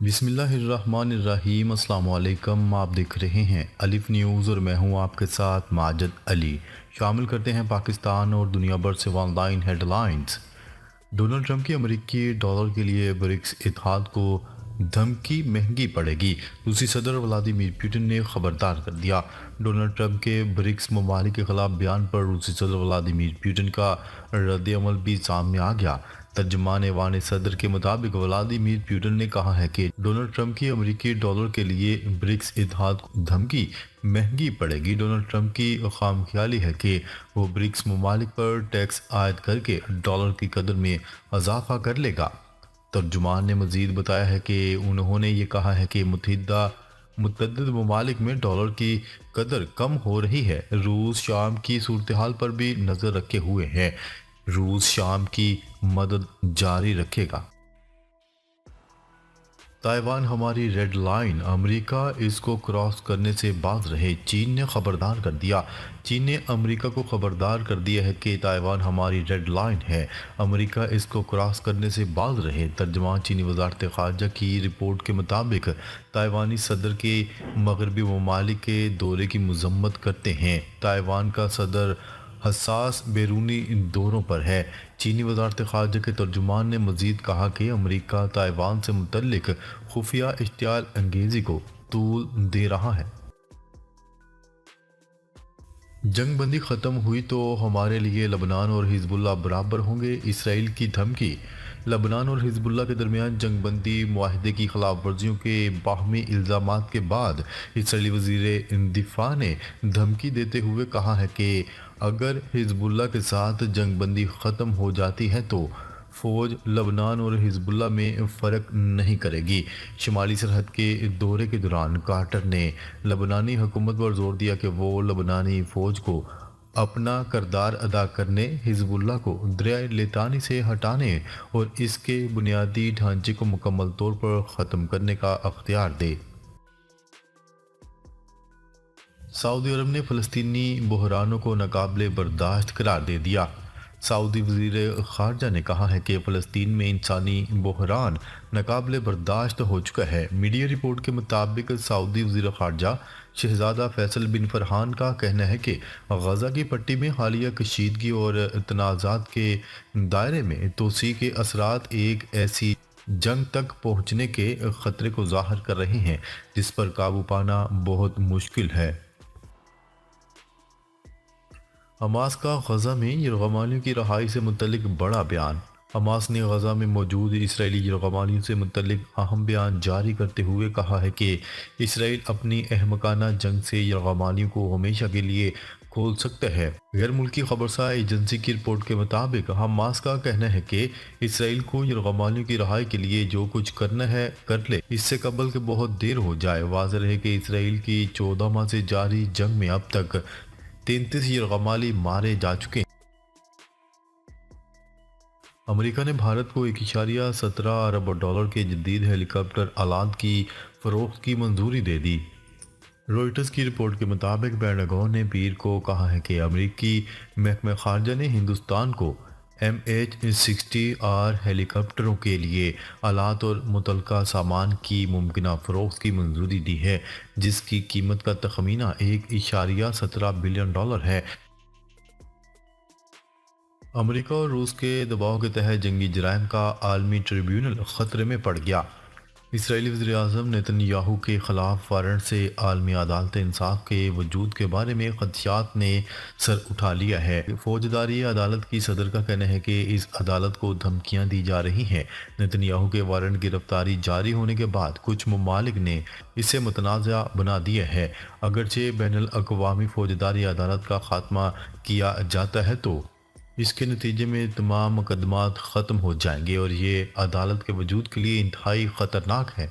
بسم اللہ الرحمن الرحیم۔ السلام علیکم، آپ دیکھ رہے ہیں الف نیوز اور میں ہوں آپ کے ساتھ ماجد علی۔ شامل کرتے ہیں پاکستان اور دنیا بھر سے online headlines. Donald Trump کی امریکی ڈالر کے لیے برکس اتحاد کو دھمکی مہنگی پڑے گی۔ روسی صدر ولادیمیر پوٹن نے خبردار کر دیا۔ ڈونلڈ ٹرمپ کے برکس ممالک کے خلاف بیان پر روسی صدر ولادیمیر پوٹن کا رد عمل بھی سامنے آ گیا۔ ترجمان ایوان صدر کے مطابق ولادیمیر پوٹن نے کہا ہے کہ ڈونلڈ ٹرمپ کی امریکی ڈالر کے لیے برکس اتحاد کو دھمکی مہنگی پڑے گی۔ ڈونلڈ ٹرمپ کی خام خیالی ہے کہ وہ برکس ممالک پر ٹیکس عائد کر کے ڈالر کی قدر میں اضافہ کر لے گا۔ ترجمان نے مزید بتایا ہے کہ انہوں نے یہ کہا ہے کہ متعدد ممالک میں ڈالر کی قدر کم ہو رہی ہے۔ روس شام کی صورتحال پر بھی نظر رکھے ہوئے ہے۔ روس شام کی مدد جاری رکھے گا۔ تائیوان ہماری ریڈ لائن، امریکہ اس کو کراس کرنے سے باز رہے، چین نے خبردار کر دیا۔ چین نے امریکہ کو خبردار کر دیا ہے کہ تائیوان ہماری ریڈ لائن ہے، امریکہ اس کو کراس کرنے سے باز رہے۔ ترجمان چینی وزارت خارجہ کی رپورٹ کے مطابق تائیوانی صدر کے مغربی ممالک کے دورے کی مذمت کرتے ہیں۔ تائیوان کا صدر حساس بیرونی دوروں پر ہے۔ چینی وزارت خارجہ کے ترجمان نے مزید کہا کہ امریکہ تائیوان سے متعلق خفیہ اشتعال انگیزی کو طول دے رہا ہے۔ جنگ بندی ختم ہوئی تو ہمارے لیے لبنان اور حزب اللہ برابر ہوں گے، اسرائیل کی دھمکی۔ لبنان اور حزب اللہ کے درمیان جنگ بندی معاہدے کی خلاف ورزیوں کے باہمی الزامات کے بعد اسرائیلی وزیر دفاع نے دھمکی دیتے ہوئے کہا ہے کہ اگر حزب اللہ کے ساتھ جنگ بندی ختم ہو جاتی ہے تو فوج لبنان اور حزب اللہ میں فرق نہیں کرے گی۔ شمالی سرحد کے دورے کے دوران کارٹر نے لبنانی حکومت پر زور دیا کہ وہ لبنانی فوج کو اپنا کردار ادا کرنے، حزب اللہ کو دریائے لیتانی سے ہٹانے اور اس کے بنیادی ڈھانچے کو مکمل طور پر ختم کرنے کا اختیار دے۔ سعودی عرب نے فلسطینی بحرانوں کو ناقابل برداشت قرار دے دیا۔ سعودی وزیر خارجہ نے کہا ہے کہ فلسطین میں انسانی بحران ناقابل برداشت ہو چکا ہے۔ میڈیا رپورٹ کے مطابق سعودی وزیر خارجہ شہزادہ فیصل بن فرحان کا کہنا ہے کہ غزہ کی پٹی میں حالیہ کشیدگی اور تنازعات کے دائرے میں توسیع کے اثرات ایک ایسی جنگ تک پہنچنے کے خطرے کو ظاہر کر رہے ہیں جس پر قابو پانا بہت مشکل ہے۔ حماس کا غزہ میں یرغمالیوں کی رہائی سے متعلق بڑا بیان۔ حماس نے غزہ میں موجود اسرائیلی یرغمالیوں سے متعلق اہم بیان جاری کرتے ہوئے کہا ہے کہ اسرائیل اپنی احمقانہ جنگ سے یرغمالیوں کو ہمیشہ کے لیے کھول سکتا ہے۔ غیر ملکی خبرساز ایجنسی کی رپورٹ کے مطابق حماس کا کہنا ہے کہ اسرائیل کو یرغمالیوں کی رہائی کے لیے جو کچھ کرنا ہے کر لے، اس سے قبل کہ بہت دیر ہو جائے۔ واضح ہے کہ اسرائیل کی 14 ماہ سے جاری جنگ میں اب تک 33 یرغمالی مارے جا چکے ہیں۔ امریکہ نے بھارت کو 1.17 ارب ڈالر کے جدید ہیلی کاپٹر آلات کی فروخت کی منظوری دے دی۔ روئٹرز کی رپورٹ کے مطابق پینٹاگون نے پیر کو کہا ہے کہ امریکی محکمہ خارجہ نے ہندوستان کو MH-60R ہیلی کاپٹروں کے لیے آلات اور متعلقہ سامان کی ممکنہ فروخت کی منظوری دی ہے، جس کی قیمت کا تخمینہ 1.17 بلین ڈالر ہے۔ امریکہ اور روس کے دباؤ کے تحت جنگی جرائم کا عالمی ٹریبیونل خطرے میں پڑ گیا۔ اسرائیلی وزیر اعظم نیتن یاہو کے خلاف وارنٹ سے عالمی عدالت انصاف کے وجود کے بارے میں خدشات نے سر اٹھا لیا ہے۔ فوجداری عدالت کی صدر کا کہنا ہے کہ اس عدالت کو دھمکیاں دی جا رہی ہیں۔ نیتن یاہو کے وارنٹ گرفتاری جاری ہونے کے بعد کچھ ممالک نے اسے متنازع بنا دیا ہے۔ اگرچہ بین الاقوامی فوجداری عدالت کا خاتمہ کیا جاتا ہے تو اس کے نتیجے میں تمام مقدمات ختم ہو جائیں گے اور یہ عدالت کے وجود کے لیے انتہائی خطرناک ہے۔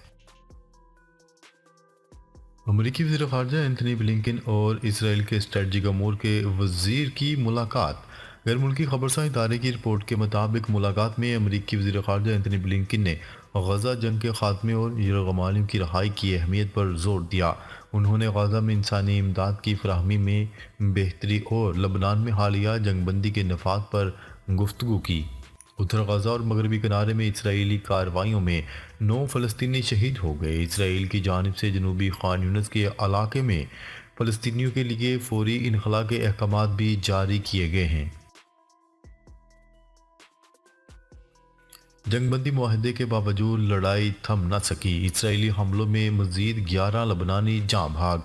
امریکی وزیر خارجہ اینتھنی بلنکن اور اسرائیل کے اسٹریٹجک امور کے وزیر کی ملاقات۔ غیر ملکی خبرساز ادارے کی رپورٹ کے مطابق ملاقات میں امریکی وزیر خارجہ اینتھنی بلنکن نے غزہ جنگ کے خاتمے اور یرغمالیوں کی رہائی کی اہمیت پر زور دیا۔ انہوں نے غزہ میں انسانی امداد کی فراہمی میں بہتری اور لبنان میں حالیہ جنگ بندی کے نفاذ پر گفتگو کی۔ اتر غزہ اور مغربی کنارے میں اسرائیلی کارروائیوں میں 9 فلسطینی شہید ہو گئے۔ اسرائیل کی جانب سے جنوبی خان یونس کے علاقے میں فلسطینیوں کے لیے فوری انخلاء کے احکامات بھی جاری کیے گئے ہیں۔ جنگ بندی معاہدے کے باوجود لڑائی تھم نہ سکی، اسرائیلی حملوں میں مزید 11 لبنانی جاں بھاگ۔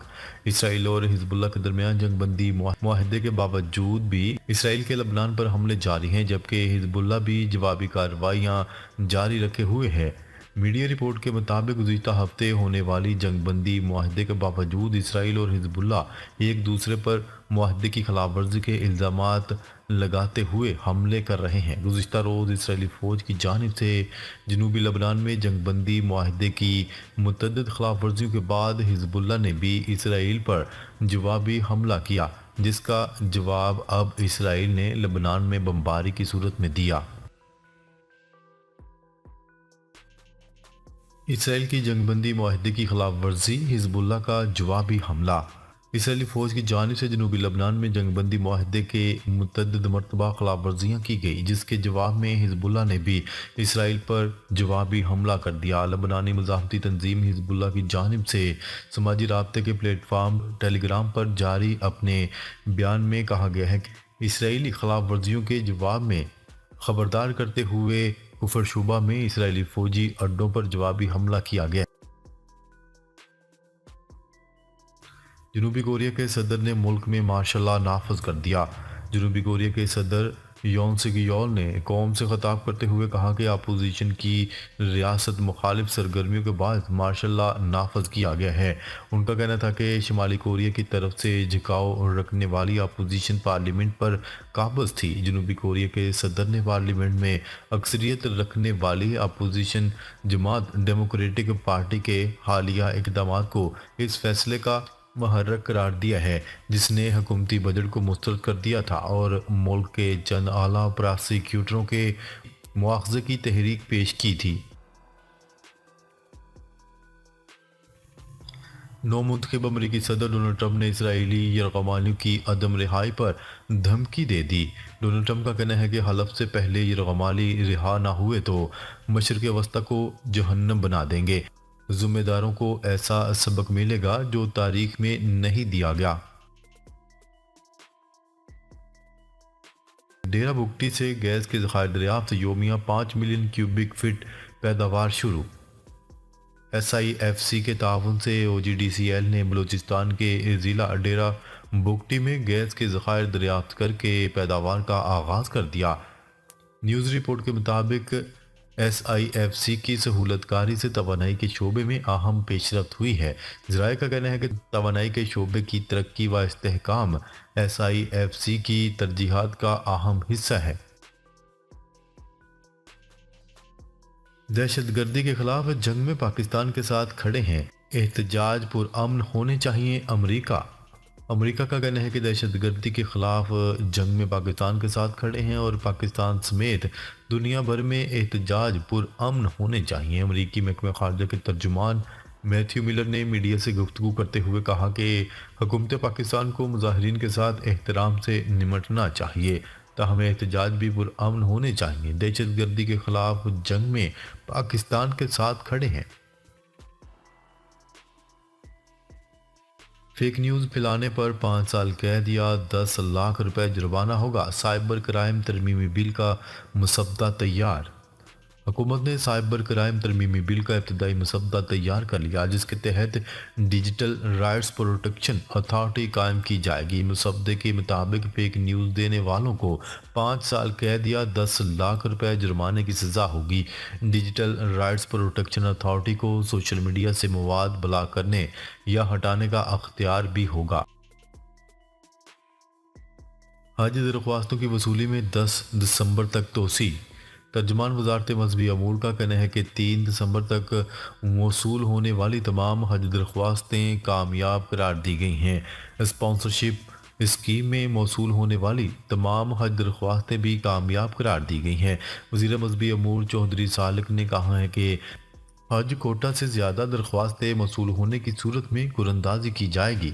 اسرائیل اور حزب اللہ کے درمیان جنگ بندی معاہدے کے باوجود بھی اسرائیل کے لبنان پر حملے جاری ہیں، جبکہ حزب اللہ بھی جوابی کارروائیاں جاری رکھے ہوئے ہے۔ میڈیا رپورٹ کے مطابق گزشتہ ہفتے ہونے والی جنگ بندی معاہدے کے باوجود اسرائیل اور حزب اللہ ایک دوسرے پر معاہدے کی خلاف ورزی کے الزامات لگاتے ہوئے حملے کر رہے ہیں۔ گزشتہ روز اسرائیلی فوج کی جانب سے جنوبی لبنان میں جنگ بندی معاہدے کی متعدد خلاف ورزیوں کے بعد حزب اللہ نے بھی اسرائیل پر جوابی حملہ کیا، جس کا جواب اب اسرائیل نے لبنان میں بمباری کی صورت میں دیا۔ اسرائیل کی جنگ بندی معاہدے کی خلاف ورزی، حزب اللہ کا جوابی حملہ۔ اسرائیلی فوج کی جانب سے جنوبی لبنان میں جنگ بندی معاہدے کے متعدد مرتبہ خلاف ورزیاں کی گئی، جس کے جواب میں حزب اللہ نے بھی اسرائیل پر جوابی حملہ کر دیا۔ لبنانی مزاحمتی تنظیم حزب اللہ کی جانب سے سماجی رابطے کے پلیٹ فارم ٹیلی گرام پر جاری اپنے بیان میں کہا گیا ہے کہ اسرائیلی خلاف ورزیوں کے جواب میں خبردار کرتے ہوئے کفر شعبہ میں اسرائیلی فوجی اڈوں پر جوابی حملہ کیا گیا۔ جنوبی کوریا کے صدر نے ملک میں مارشل لا نافذ کر دیا۔ جنوبی کوریا کے صدر یون سک یول نے قوم سے خطاب کرتے ہوئے کہا کہ اپوزیشن کی ریاست مخالف سرگرمیوں کے باعث مارشل لا نافذ کیا گیا ہے۔ ان کا کہنا تھا کہ شمالی کوریا کی طرف سے جھکاؤ رکھنے والی اپوزیشن پارلیمنٹ پر قابض تھی۔ جنوبی کوریا کے صدر نے پارلیمنٹ میں اکثریت رکھنے والی اپوزیشن جماعت ڈیموکریٹک پارٹی کے حالیہ اقدامات کو اس فیصلے کا محرک قرار دیا ہے، جس نے حکومتی بجٹ کو مسترد کر دیا تھا اور ملک کے چند اعلیٰ پراسیکیوٹروں کے مواخذے کی تحریک پیش کی تھی۔ نو منتخب امریکی صدر ڈونلڈ ٹرمپ نے اسرائیلی یرغمالیوں کی عدم رہائی پر دھمکی دے دی۔ ڈونلڈ ٹرمپ کا کہنا ہے کہ حلف سے پہلے یرغمالی رہا نہ ہوئے تو مشرق وسطی کو جہنم بنا دیں گے۔ ذمہ داروں کو ایسا سبق ملے گا جو تاریخ میں نہیں دیا گیا۔ ڈیرہ بگٹی سے گیس کے ذخائر دریافت، یومیہ 5 ملین کیوبک فٹ پیداوار شروع۔ ایس آئی ایف سی کے تعاون سے او جی ڈی سی ایل نے بلوچستان کے ضلع ڈیرہ بگٹی میں گیس کے ذخائر دریافت کر کے پیداوار کا آغاز کر دیا۔ نیوز رپورٹ کے مطابق ایس آئی ایف سی کی سہولت کاری سے توانائی کے شعبے میں اہم پیش رفت ہوئی ہے۔ ذرائع کا کہنا ہے کہ توانائی کے شعبے کی ترقی و استحکام ایس آئی ایف سی کی ترجیحات کا اہم حصہ ہے۔ دہشت گردی کے خلاف جنگ میں پاکستان کے ساتھ کھڑے ہیں، احتجاج پرامن ہونے چاہیے۔ امریکہ کا کہنا ہے کہ دہشت گردی کے خلاف جنگ میں پاکستان کے ساتھ کھڑے ہیں اور پاکستان سمیت دنیا بھر میں احتجاج پرامن ہونے چاہیے۔ امریکی محکمہ خارجہ کے ترجمان میتھیو ملر نے میڈیا سے گفتگو کرتے ہوئے کہا کہ حکومت پاکستان کو مظاہرین کے ساتھ احترام سے نمٹنا چاہیے، تاہم احتجاج بھی پرامن ہونے چاہیے۔ دہشت گردی کے خلاف جنگ میں پاکستان کے ساتھ کھڑے ہیں۔ فیک نیوز پھیلانے پر 5 سال قید یا 10 لاکھ روپے جرمانہ ہوگا۔ سائبر کرائم ترمیمی بل کا مسودہ تیار۔ حکومت نے سائبر کرائم ترمیمی بل کا ابتدائی مسودہ تیار کر لیا، جس کے تحت ڈیجیٹل رائٹس پروٹیکشن اتھارٹی قائم کی جائے گی۔ مسودے کے مطابق فیک نیوز دینے والوں کو 5 سال قید یا 10 لاکھ روپے جرمانے کی سزا ہوگی۔ ڈیجیٹل رائٹس پروٹیکشن اتھارٹی کو سوشل میڈیا سے مواد بلاک کرنے یا ہٹانے کا اختیار بھی ہوگا۔ حج درخواستوں کی وصولی میں 10 دسمبر تک توسیع۔ ترجمان وزارت مذہبی امور کا کہنا ہے کہ 3 دسمبر تک موصول ہونے والی تمام حج درخواستیں کامیاب قرار دی گئی ہیں۔ اسپانسرشپ اسکیم میں موصول ہونے والی تمام حج درخواستیں بھی کامیاب قرار دی گئی ہیں۔ وزیر مذہبی امور چودھری سالک نے کہا ہے کہ حج کوٹہ سے زیادہ درخواستیں موصول ہونے کی صورت میں قراردادی کی جائے گی۔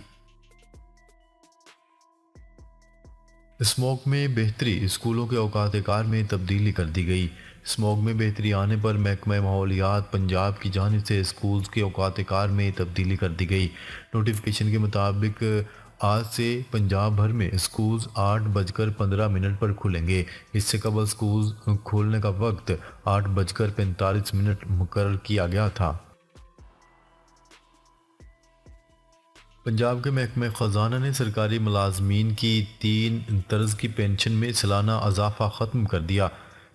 اسموگ میں بہتری، اسکولوں کے اوقات کار میں تبدیلی کر دی گئی۔ اسموگ میں بہتری آنے پر محکمہ ماحولیات پنجاب کی جانب سے اسکولز کے اوقات کار میں تبدیلی کر دی گئی۔ نوٹیفیکیشن کے مطابق آج سے پنجاب بھر میں اسکولز 8:15 پر کھلیں گے۔ اس سے قبل اسکولز کھولنے کا وقت 8:45 مقرر کیا گیا تھا۔ پنجاب کے محکمہ خزانہ نے سرکاری ملازمین کی 3 طرز کی پینشن میں سالانہ اضافہ ختم کر دیا۔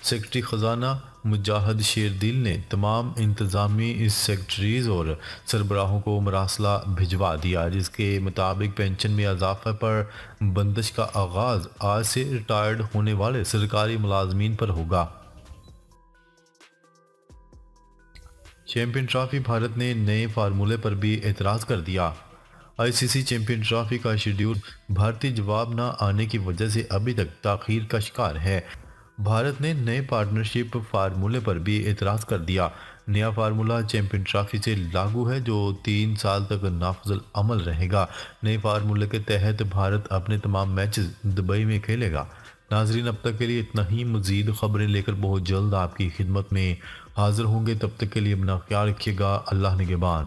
سیکرٹری خزانہ مجاہد شیردل نے تمام انتظامی سیکرٹریز اور سربراہوں کو مراسلہ بھجوا دیا، جس کے مطابق پینشن میں اضافہ پر بندش کا آغاز آج سے ریٹائرڈ ہونے والے سرکاری ملازمین پر ہوگا۔ چیمپئن ٹرافی، بھارت نے نئے فارمولے پر بھی اعتراض کر دیا۔ آئی سی سی چیمپئن ٹرافی کا شیڈول بھارتی جواب نہ آنے کی وجہ سے ابھی تک تاخیر کا شکار ہے۔ بھارت نے نئے پارٹنرشپ فارمولے پر بھی اعتراض کر دیا۔ نیا فارمولہ چیمپئن ٹرافی سے لاگو ہے، جو 3 سال تک نافذ العمل رہے گا۔ نئے فارمولے کے تحت بھارت اپنے تمام میچز دبئی میں کھیلے گا۔ ناظرین، اب تک کے لیے اتنا ہی۔ مزید خبریں لے کر بہت جلد آپ کی خدمت میں حاضر ہوں گے۔ تب تک کے لیے اپنا خیال رکھیے گا۔ اللہ نگہبان۔